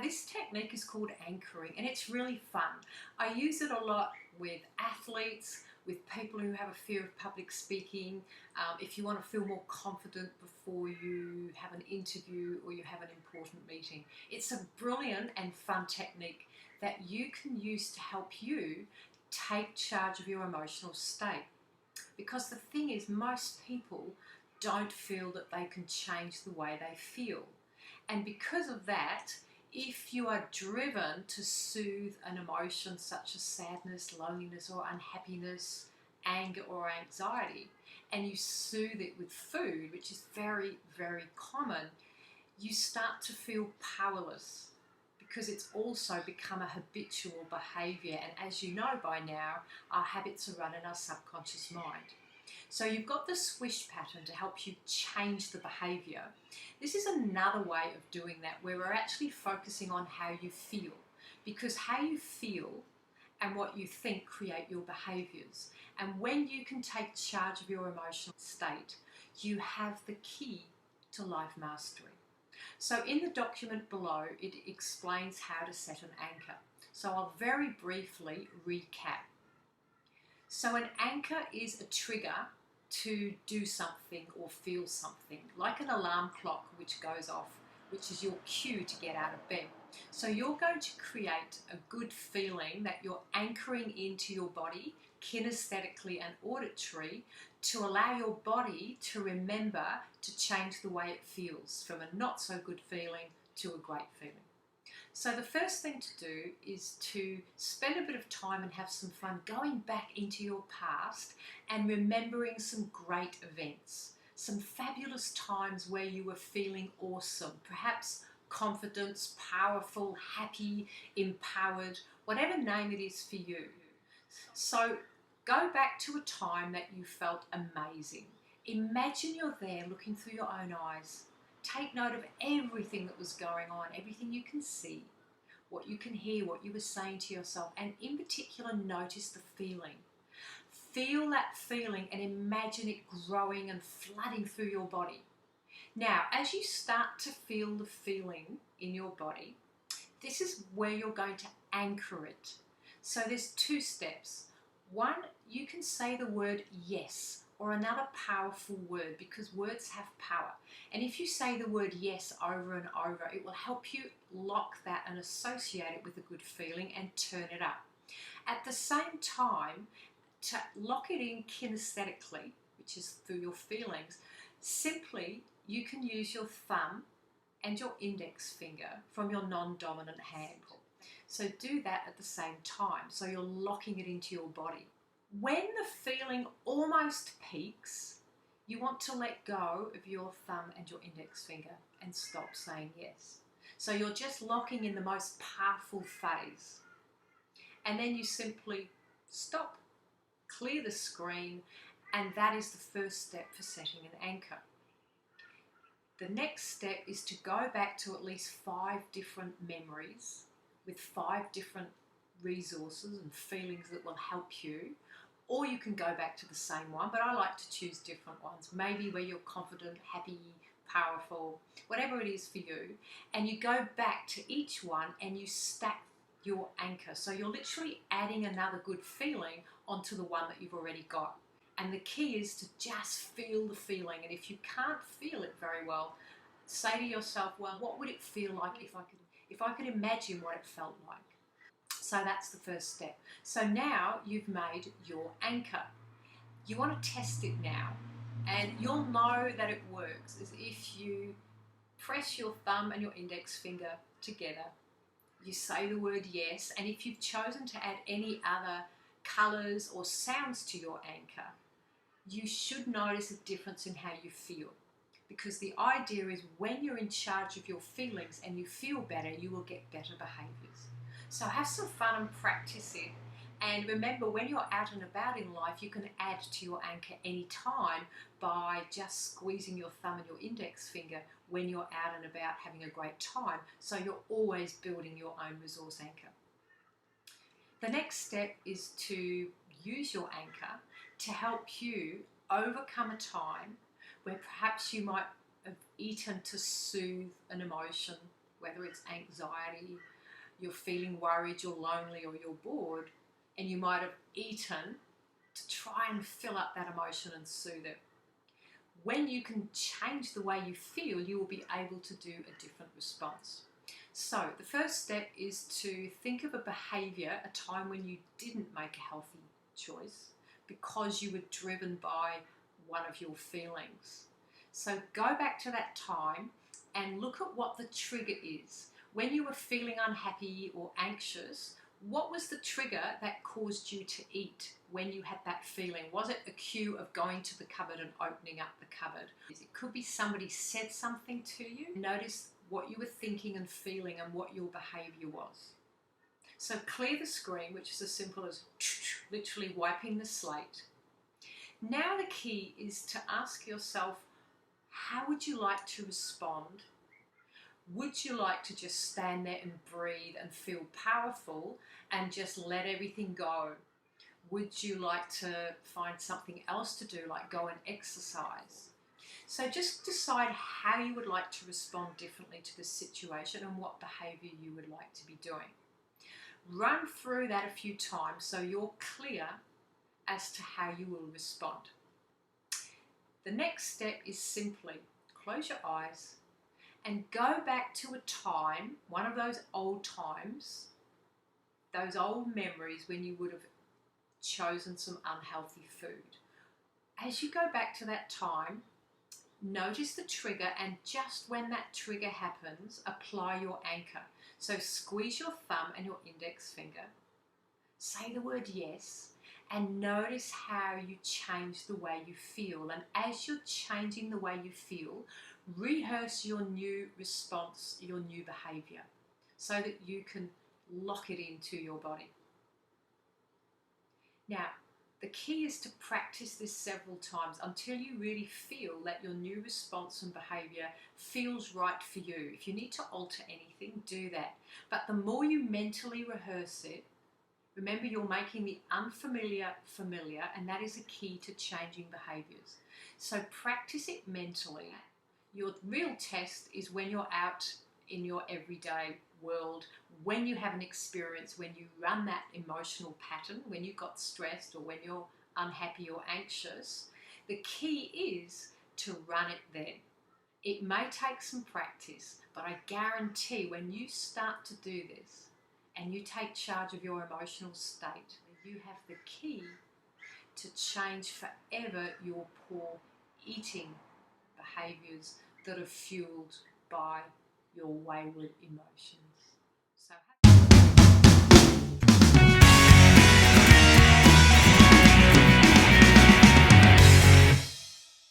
this technique is called anchoring, and it's really fun. I use it a lot with athletes, with people who have a fear of public speaking, if you want to feel more confident before you have an interview or you have an important meeting. It's a brilliant and fun technique that you can use to help you take charge of your emotional state. Because the thing is, most people don't feel that they can change the way they feel. And because of that, if you are driven to soothe an emotion such as sadness, loneliness, or unhappiness, anger, or anxiety, and you soothe it with food, which is very, very common, you start to feel powerless because it's also become a habitual behaviour. And as you know by now, our habits are run in our subconscious mind. So you've got the swish pattern to help you change the behaviour. This is another way of doing that, where we're actually focusing on how you feel, because how you feel and what you think create your behaviours. And when you can take charge of your emotional state, you have the key to life mastery. So in the document below, it explains how to set an anchor. So I'll very briefly recap. So an anchor is a trigger to do something or feel something, like an alarm clock which goes off, which is your cue to get out of bed. So you're going to create a good feeling that you're anchoring into your body, kinesthetically and auditory, to allow your body to remember to change the way it feels from a not so good feeling to a great feeling. So the first thing to do is to spend a bit of time and have some fun going back into your past and remembering some great events, some fabulous times where you were feeling awesome, perhaps confidence, powerful, happy, empowered, whatever name it is for you. So go back to a time that you felt amazing. Imagine you're there looking through your own eyes. Take note of everything that was going on, everything you can see, what you can hear, what you were saying to yourself, and in particular, notice the feeling. Feel that feeling and imagine it growing and flooding through your body. Now, as you start to feel the feeling in your body, this is where you're going to anchor it. So there's two steps. One, you can say the word yes, or another powerful word, because words have power. And if you say the word yes over and over, it will help you lock that and associate it with a good feeling and turn it up. At the same time, to lock it in kinesthetically, which is through your feelings, simply you can use your thumb and your index finger from your non-dominant hand. So do that at the same time, so you're locking it into your body. When the feeling almost peaks, you want to let go of your thumb and your index finger and stop saying yes. So you're just locking in the most powerful phase. And then you simply stop, clear the screen, and that is the first step for setting an anchor. The next step is to go back to at least 5 different memories with 5 different resources and feelings that will help you. Or you can go back to the same one, but I like to choose different ones. Maybe where you're confident, happy, powerful, whatever it is for you. And you go back to each one and you stack your anchor. So you're literally adding another good feeling onto the one that you've already got. And the key is to just feel the feeling. And if you can't feel it very well, say to yourself, well, what would it feel like if I could imagine what it felt like? So that's the first step. So now you've made your anchor. You want to test it now, and you'll know that it works is if you press your thumb and your index finger together, you say the word yes, and if you've chosen to add any other colours or sounds to your anchor, you should notice a difference in how you feel. Because the idea is when you're in charge of your feelings and you feel better, you will get better behaviours. So have some fun and practice it. And remember, when you're out and about in life, you can add to your anchor anytime by just squeezing your thumb and your index finger when you're out and about having a great time. So you're always building your own resource anchor. The next step is to use your anchor to help you overcome a time where perhaps you might have eaten to soothe an emotion whether it's anxiety, you're feeling worried, you're lonely, or you're bored, and you might have eaten to try and fill up that emotion and soothe it. When you can change the way you feel, you will be able to do a different response. So the first step is to think of a behaviour, a time when you didn't make a healthy choice because you were driven by one of your feelings. So go back to that time and look at what the trigger is. When you were feeling unhappy or anxious, what was the trigger that caused you to eat when you had that feeling? Was it a cue of going to the cupboard and opening up the cupboard? It could be somebody said something to you. Notice what you were thinking and feeling and what your behaviour was. So clear the screen, which is as simple as literally wiping the slate. Now the key is to ask yourself, how would you like to respond? Would you like to just stand there and breathe and feel powerful and just let everything go? Would you like to find something else to do, like go and exercise? So just decide how you would like to respond differently to the situation and what behaviour you would like to be doing. Run through that a few times so you're clear as to how you will respond. The next step is simply close your eyes and go back to a time, one of those old times, those old memories when you would have chosen some unhealthy food. As you go back to that time, notice the trigger, and just when that trigger happens, apply your anchor. So squeeze your thumb and your index finger, say the word yes, and notice how you change the way you feel. And as you're changing the way you feel, rehearse your new response, your new behaviour, so that you can lock it into your body. Now, the key is to practice this several times until you really feel that your new response and behaviour feels right for you. If you need to alter anything, do that. But the more you mentally rehearse it, remember, you're making the unfamiliar familiar, and that is a key to changing behaviours. So practice it mentally. Your real test is when you're out in your everyday world, when you have an experience, when you run that emotional pattern, when you got stressed or when you're unhappy or anxious. The key is to run it then. It may take some practice, but I guarantee when you start to do this and you take charge of your emotional state, you have the key to change forever your poor eating behaviours that are fueled by your wayward emotions.